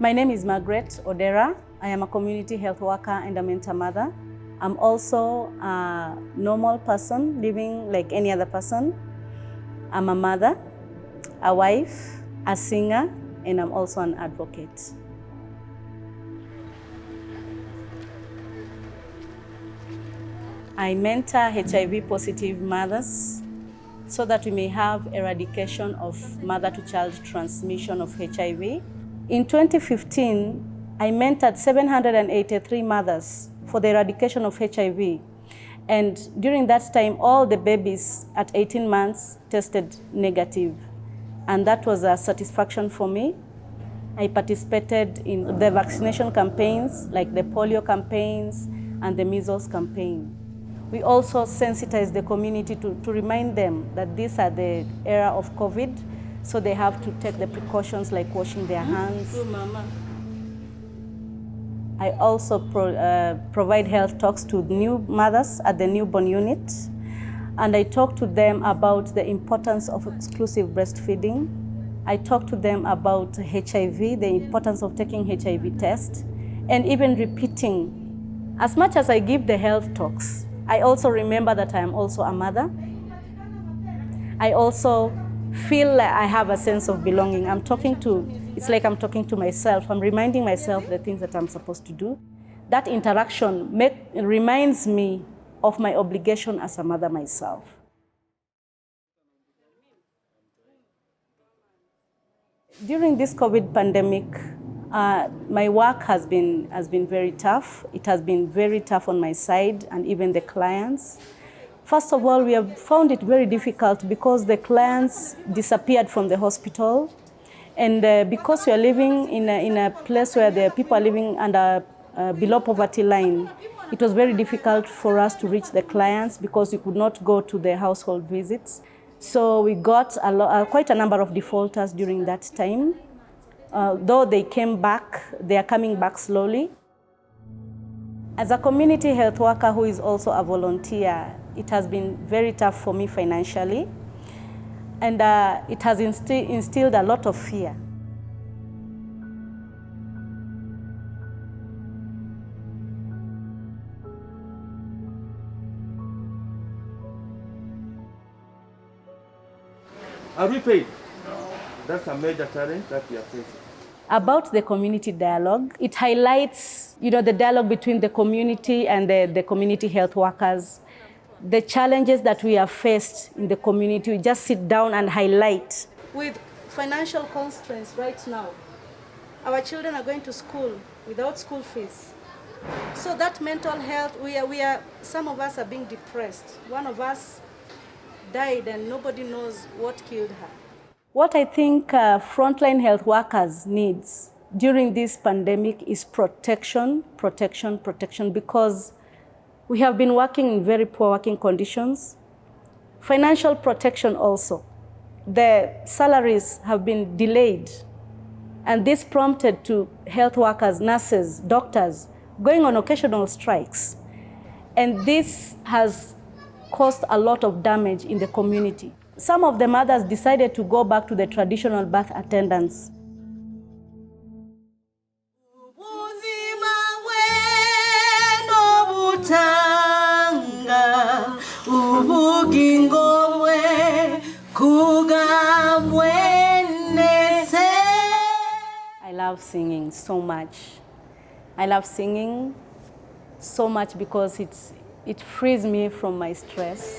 My name is Margaret Odera. I am a community health worker and a mentor mother. I'm also a normal person living like any other person. I'm a mother, a wife, a singer, and I'm also an advocate. I mentor HIV positive mothers so that we may have eradication of mother-to-child transmission of HIV. In 2015, I mentored 783 mothers for the eradication of HIV. And during that time, all the babies at 18 months tested negative. And that was a satisfaction for me. I participated in the vaccination campaigns, like the polio campaigns and the measles campaign. We also sensitized the community to remind them that these are the era of COVID, so they have to take the precautions like washing their hands. I also provide health talks to new mothers at the newborn unit, and I talk to them about the importance of exclusive breastfeeding. I talk to them about HIV, the importance of taking HIV tests, and even repeating. As much as I give the health talks, I also remember that I am also a mother. I also feel like I have a sense of belonging. It's like I'm talking to myself. I'm reminding myself the things that I'm supposed to do. That interaction reminds me of my obligation as a mother myself. During this COVID pandemic, my work has been very tough. It has been very tough on my side and even the clients. First of all, we have found it very difficult because the clients disappeared from the hospital. And because we are living in a place where the people are living under below poverty line, it was very difficult for us to reach the clients because we could not go to the household visits. So we got quite a number of defaulters during that time. Though they came back, they are coming back slowly. As a community health worker who is also a volunteer, it has been very tough for me financially, and it has instilled a lot of fear. Are we paid? No. That's a major challenge that we are facing. About the community dialogue, it highlights, the dialogue between the community and the community health workers. The challenges that we have faced in the community, we just sit down and highlight. With financial constraints right now, our children are going to school without school fees. So that mental health, some of us are being depressed. One of us died and nobody knows what killed her. What I think frontline health workers need during this pandemic is protection, because we have been working in very poor working conditions. Financial protection also. The salaries have been delayed, and this prompted to health workers, nurses, doctors going on occasional strikes. And this has caused a lot of damage in the community. Some of the mothers decided to go back to the traditional birth attendance. I love singing so much. I love singing so much because it frees me from my stress.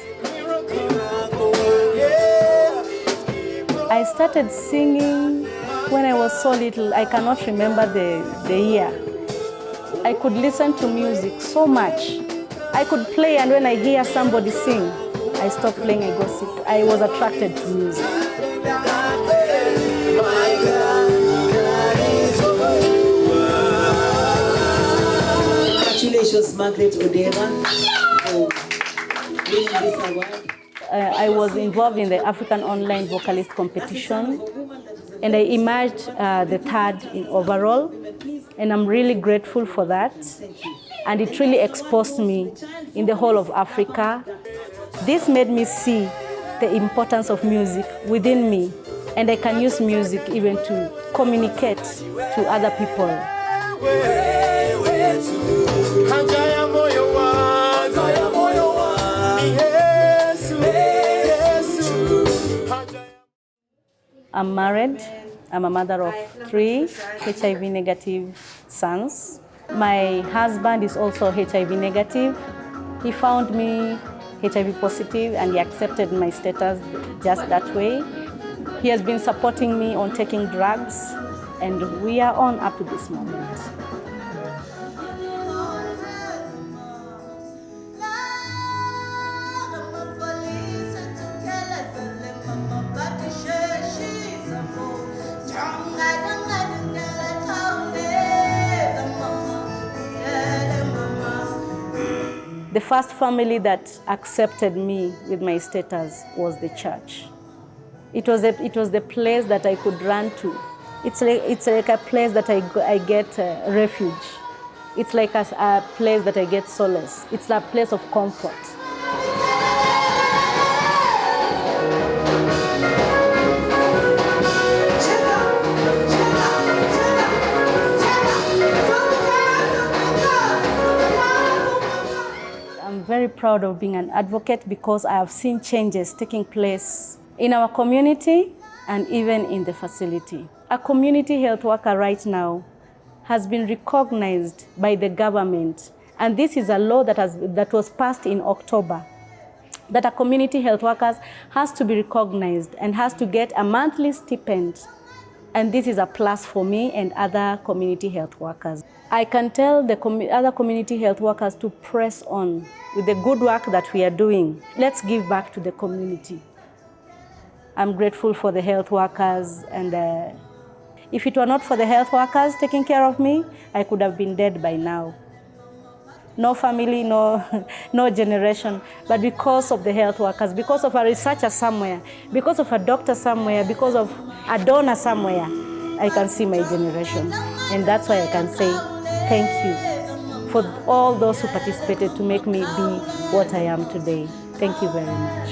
I started singing when I was so little. I cannot remember the year. I could listen to music so much. I could play, and when I hear somebody sing, I stop playing, I go sit. I was attracted to music. Congratulations, Margaret Odera, for winning this award. I was involved in the African Online Vocalist Competition, and I emerged the third in overall, and I'm really grateful for that. And it really exposed me in the whole of Africa. This made me see the importance of music within me And I can use music even to communicate to other people. I'm married. I'm a mother of 3 HIV negative sons. My husband is also HIV negative. He found me HIV positive and he accepted my status just that way. He has been supporting me on taking drugs and we are on up to this moment. The first family that accepted me with my status was the church. It was the place that I could run to. It's like a place that I get refuge. It's like a place that I get solace. It's a place of comfort. I'm very proud of being an advocate because I have seen changes taking place in our community and even in the facility. A community health worker right now has been recognized by the government, and this is a law that was passed in October, that a community health worker has to be recognized and has to get a monthly stipend. And this is a plus for me and other community health workers. I can tell the other community health workers to press on with the good work that we are doing. Let's give back to the community. I'm grateful for the health workers, and if it were not for the health workers taking care of me, I could have been dead by now. No family, no generation, but because of the health workers, because of a researcher somewhere, because of a doctor somewhere, because of a donor somewhere, I can see my generation. And that's why I can say thank you for all those who participated to make me be what I am today. Thank you very much.